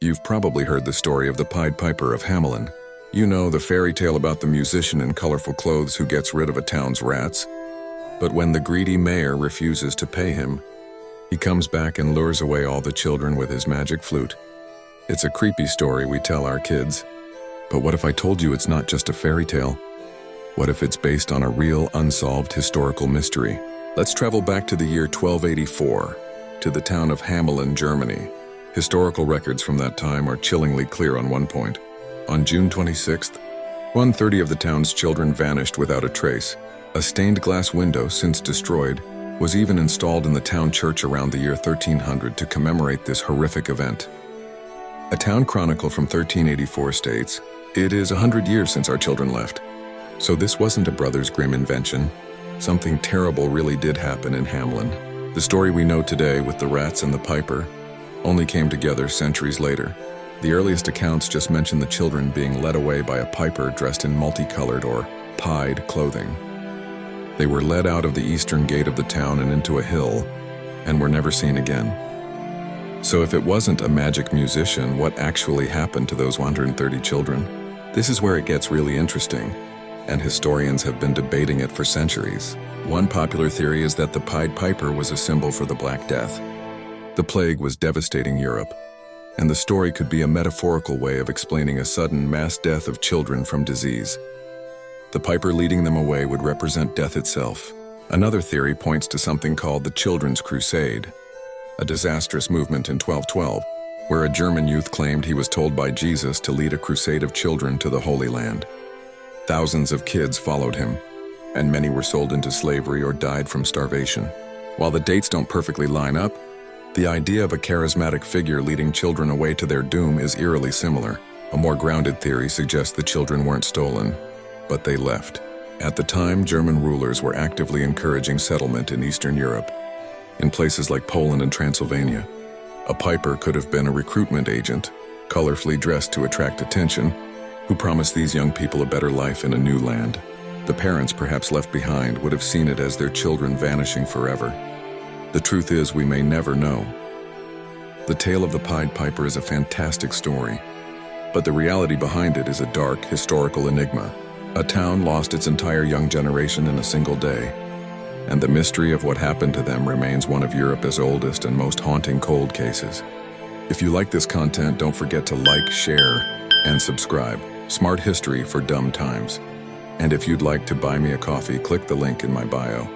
You've probably heard the story of the Pied Piper of Hamelin. You know, the fairy tale about the musician in colorful clothes who gets rid of a town's rats. But when the greedy mayor refuses to pay him, he comes back and lures away all the children with his magic flute. It's a creepy story we tell our kids. But what if I told you it's not just a fairy tale? What if it's based on a real, unsolved historical mystery? Let's travel back to the year 1284, to the town of Hamelin, Germany. Historical records from that time are chillingly clear on one point. On June 26th, 130 of the town's children vanished without a trace. A stained glass window, since destroyed, was even installed in the town church around the year 1300 to commemorate this horrific event. A town chronicle from 1384 states, "It is 100 years since our children left." So this wasn't a Brothers Grimm invention. Something terrible really did happen in Hamelin. The story we know today with the rats and the piper only came together centuries later. The earliest accounts just mention the children being led away by a piper dressed in multicolored or pied clothing. They were led out of the eastern gate of the town and into a hill, and were never seen again. So if it wasn't a magic musician, what actually happened to those 130 children? This is where it gets really interesting, and historians have been debating it for centuries. One popular theory is that the Pied Piper was a symbol for the Black Death. The plague was devastating Europe, and the story could be a metaphorical way of explaining a sudden mass death of children from disease. The piper leading them away would represent death itself. Another theory points to something called the Children's Crusade, a disastrous movement in 1212, where a German youth claimed he was told by Jesus to lead a crusade of children to the Holy Land. Thousands of kids followed him, and many were sold into slavery or died from starvation. While the dates don't perfectly line up, the idea of a charismatic figure leading children away to their doom is eerily similar. A more grounded theory suggests the children weren't stolen, but they left. At the time, German rulers were actively encouraging settlement in Eastern Europe. In places like Poland and Transylvania, a piper could have been a recruitment agent, colorfully dressed to attract attention, who promised these young people a better life in a new land. The parents, perhaps left behind, would have seen it as their children vanishing forever. The truth is, we may never know. The tale of the Pied Piper is a fantastic story, but the reality behind it is a dark, historical enigma. A town lost its entire young generation in a single day, and the mystery of what happened to them remains one of Europe's oldest and most haunting cold cases. If you like this content, don't forget to like, share, and subscribe. Smart history for dumb times. And if you'd like to buy me a coffee, click the link in my bio.